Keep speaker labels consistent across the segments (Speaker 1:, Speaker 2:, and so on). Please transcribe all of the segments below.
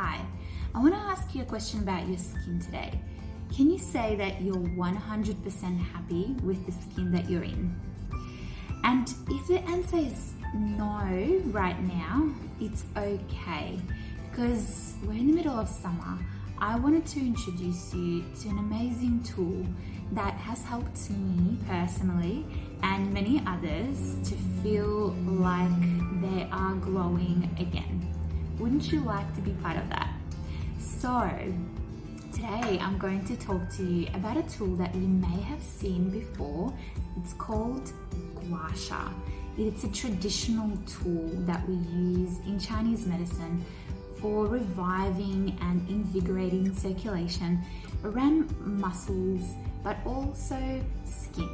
Speaker 1: Hi, I want to ask you a question about your skin today. Can you say that you're 100% happy with the skin that you're in? And if the answer is no right now, it's okay, because we're in the middle of summer. I wanted to introduce you to an amazing tool that has helped me personally and many others to feel like they are glowing again. Wouldn't you like to be part of that? So today I'm going to talk to you about a tool that you may have seen before. It's called Gua Sha. It's a traditional tool that we use in Chinese medicine for reviving and invigorating circulation around muscles, but also skin.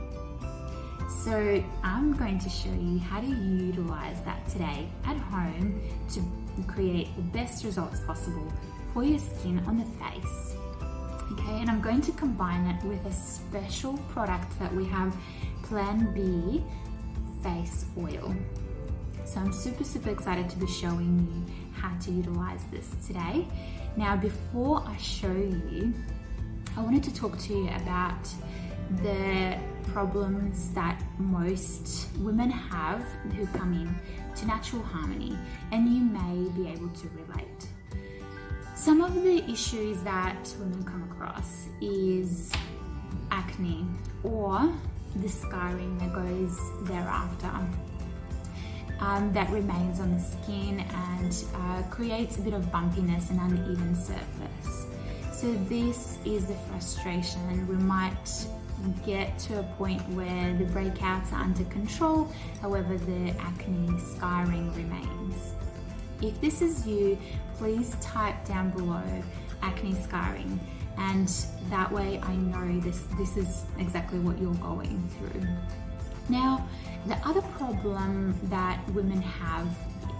Speaker 1: So I'm going to show you how to utilize that today at home to create the best results possible for your skin on the face. Okay, and I'm going to combine it with a special product that we have, Plan B face oil. So I'm super excited to be showing you how to utilize this today. Now, before I show you, I wanted to talk to you about the problems that most women have who come in to Natural Harmony, and you may be able to relate. Some of the issues that women come across is acne or the scarring that goes thereafter. That remains on the skin and creates a bit of bumpiness and uneven surface. So this is the frustration. We might get to a point where the breakouts are under control, however the acne scarring remains. If this is you, please type down below acne scarring, and that way I know this is exactly what you're going through. Now, the other problem that women have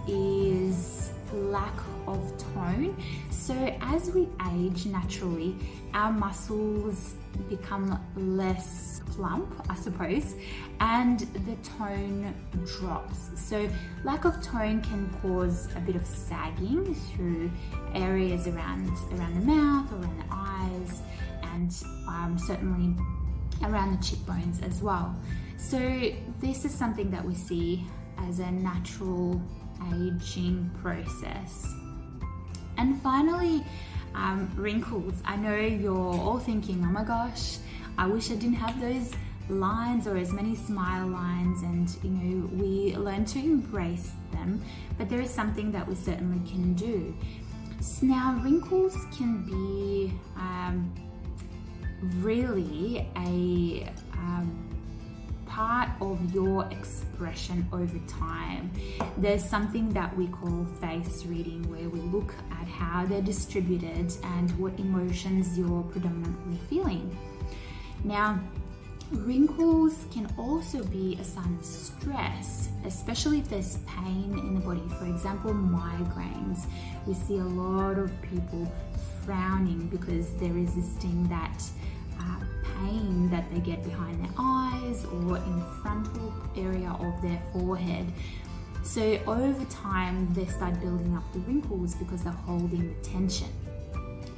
Speaker 1: is lack of tone. So as we age naturally, our muscles become less plump, I suppose, and the tone drops. So lack of tone can cause a bit of sagging through areas around the mouth, around the eyes, and certainly around the cheekbones as well. So this is something that we see as a natural aging process. And finally, wrinkles. I know you're all thinking, oh my gosh, I wish I didn't have those lines or as many smile lines, and we learn to embrace them, but there is something that we certainly can do. So now, wrinkles can be really a part of your expression over time. There's something that we call face reading, where we look at how they're distributed and what emotions you're predominantly feeling. Now, wrinkles can also be a sign of stress, especially if there's pain in the body. For example, migraines. We see a lot of people frowning because they're resisting that pain that they get behind their eyes or in the frontal area of their forehead. So over time, they start building up the wrinkles because they're holding the tension.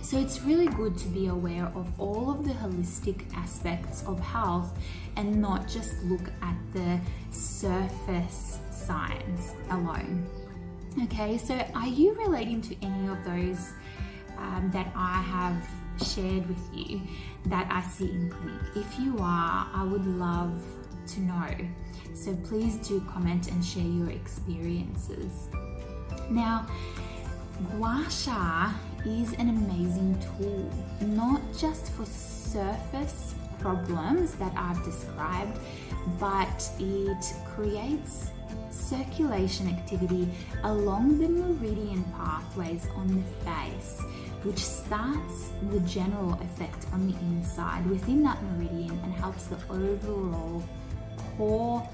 Speaker 1: So it's really good to be aware of all of the holistic aspects of health and not just look at the surface signs alone. Okay, so are you relating to any of those that I have shared with you that I see in clinic? If you are, I would love to know. So please do comment and share your experiences. Now, Gua Sha is an amazing tool, not just for surface problems that I've described, but it creates circulation activity along the meridian pathways on the face, which starts the general effect on the inside within that meridian and helps the overall core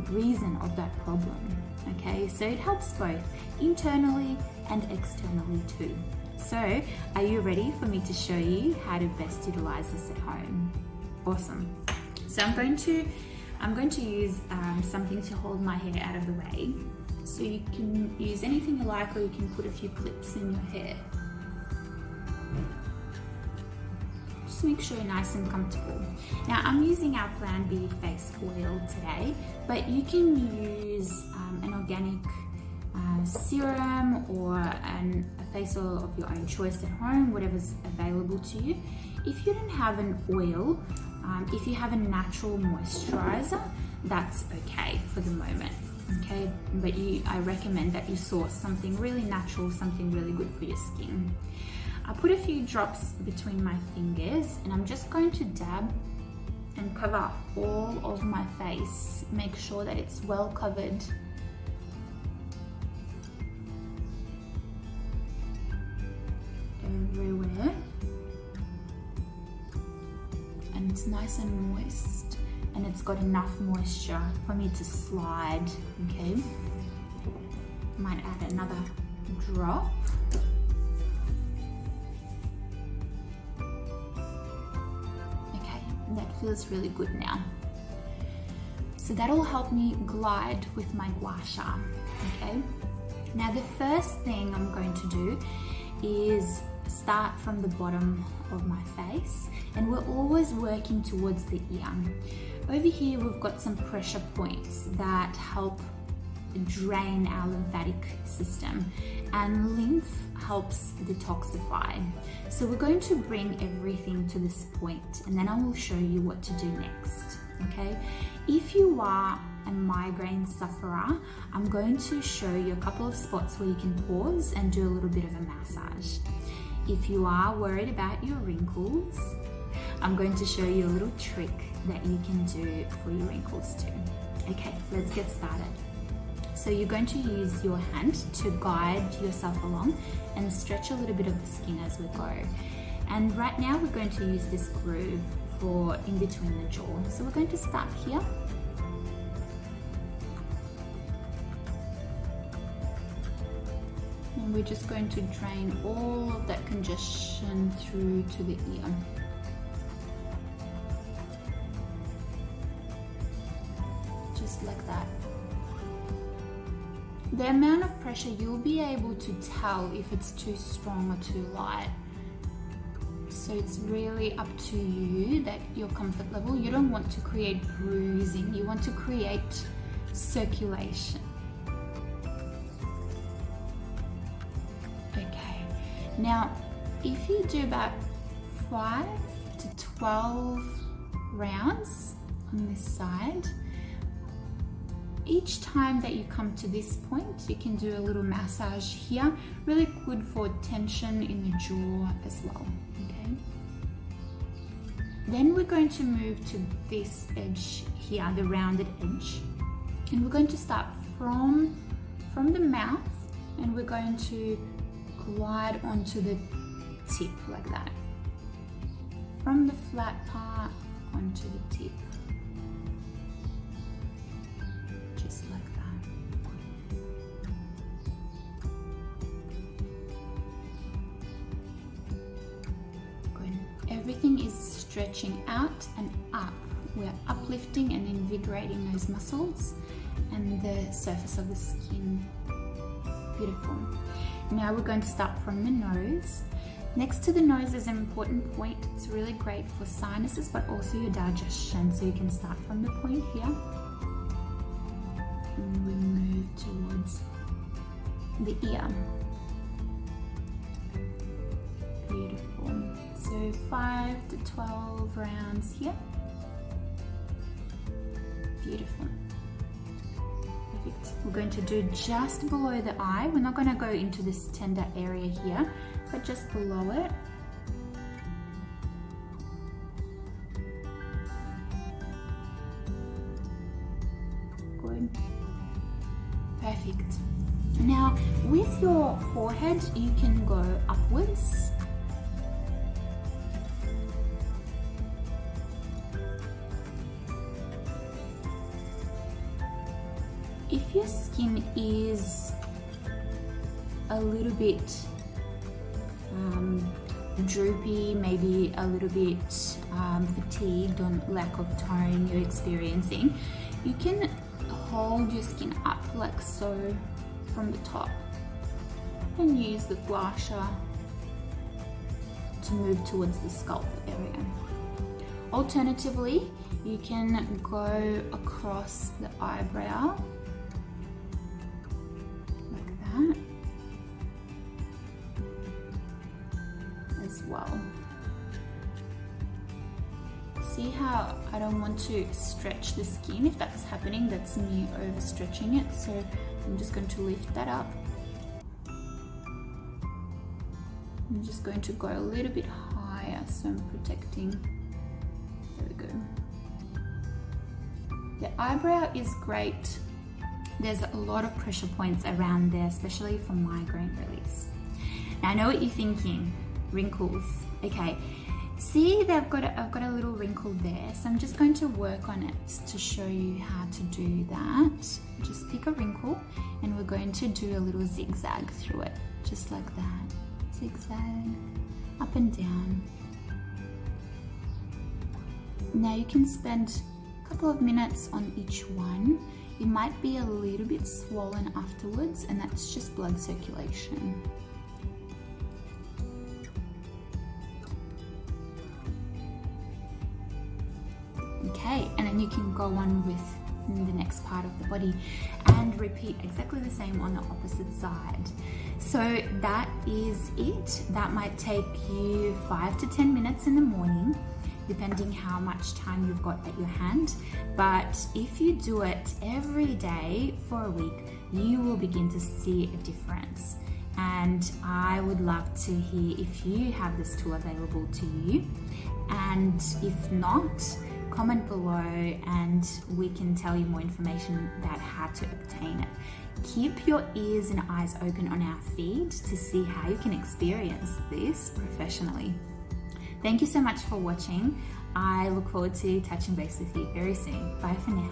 Speaker 1: reason of that problem. Okay, so it helps both internally and externally too. So are you ready for me to show you how to best utilize this at home? Awesome. So I'm going to use something to hold my hair out of the way. So you can use anything you like, or you can put a few clips in your hair. Just make sure you're nice and comfortable. Now I'm using our Plan B face oil today, but you can use an organic serum or a face oil of your own choice at home, whatever's available to you. If you don't have an oil, if you have a natural moisturiser, that's okay for the moment. Okay, but I recommend that you source something really natural, something really good for your skin. I put a few drops between my fingers and I'm just going to dab and cover all of my face. Make sure that it's well covered. Everywhere. And it's nice and moist. And it's got enough moisture for me to slide, okay? Might add another drop. Okay, that feels really good now. So that'll help me glide with my Gua Sha, okay? Now the first thing I'm going to do is start from the bottom of my face, and we're always working towards the ear. Over here we've got some pressure points that help drain our lymphatic system, and lymph helps detoxify. So we're going to bring everything to this point, and then I will show you what to do next, okay? If you are a migraine sufferer, I'm going to show you a couple of spots where you can pause and do a little bit of a massage. If you are worried about your wrinkles, I'm going to show you a little trick that you can do for your wrinkles too. Okay, let's get started. So you're going to use your hand to guide yourself along and stretch a little bit of the skin as we go. And right now we're going to use this groove for in between the jaw. So we're going to start here. And we're just going to drain all of that congestion through to the ear. Just like that. The amount of pressure, you'll be able to tell if it's too strong or too light. So it's really up to you, that your comfort level. You don't want to create bruising, you want to create circulation. Okay, now if you do about 5 to 12 rounds on this side, each time that you come to this point, you can do a little massage here. Really good for tension in the jaw as well, okay? Then we're going to move to this edge here, the rounded edge. And we're going to start from the mouth, and we're going to glide onto the tip like that. From the flat part onto the tip. Just like that. Good. Everything is stretching out and up. We're uplifting and invigorating those muscles and the surface of the skin. Beautiful. Now we're going to start from the nose. Next to the nose is an important point. It's really great for sinuses, but also your digestion. So you can start from the point here. And we move towards the ear. Beautiful. So 5 to 12 rounds here. Beautiful. Perfect. We're going to do just below the eye. We're not going to go into this tender area here, but just below it. Good. Perfect. Now, with your forehead, you can go upwards. If your skin is a little bit droopy, maybe a little bit fatigued on lack of tone you're experiencing, you can hold your skin up like so from the top and use the Gua Sha to move towards the scalp area. Alternatively, you can go across the eyebrow like that as well. See how I don't want to stretch the skin? If that's happening, that's me overstretching it. So I'm just going to lift that up. I'm just going to go a little bit higher, so I'm protecting. There we go. The eyebrow is great. There's a lot of pressure points around there, especially for migraine release. Now I know what you're thinking, wrinkles. Okay, see that I've got a little wrinkle there, so I'm just going to work on it to show you how to do that. Just pick a wrinkle and we're going to do a little zigzag through it, just like that. Zigzag, up and down. Now you can spend a couple of minutes on each one. It might be a little bit swollen afterwards, and that's just blood circulation. Okay, and then you can go on with the next part of the body and repeat exactly the same on the opposite side. So that is it. That might take you 5 to 10 minutes in the morning, depending how much time you've got at your hand. But if you do it every day for a week, you will begin to see a difference. And I would love to hear if you have this tool available to you. And if not, comment below and we can tell you more information about how to obtain it. Keep your ears and eyes open on our feed to see how you can experience this professionally. Thank you so much for watching. I look forward to touching base with you very soon. Bye for now.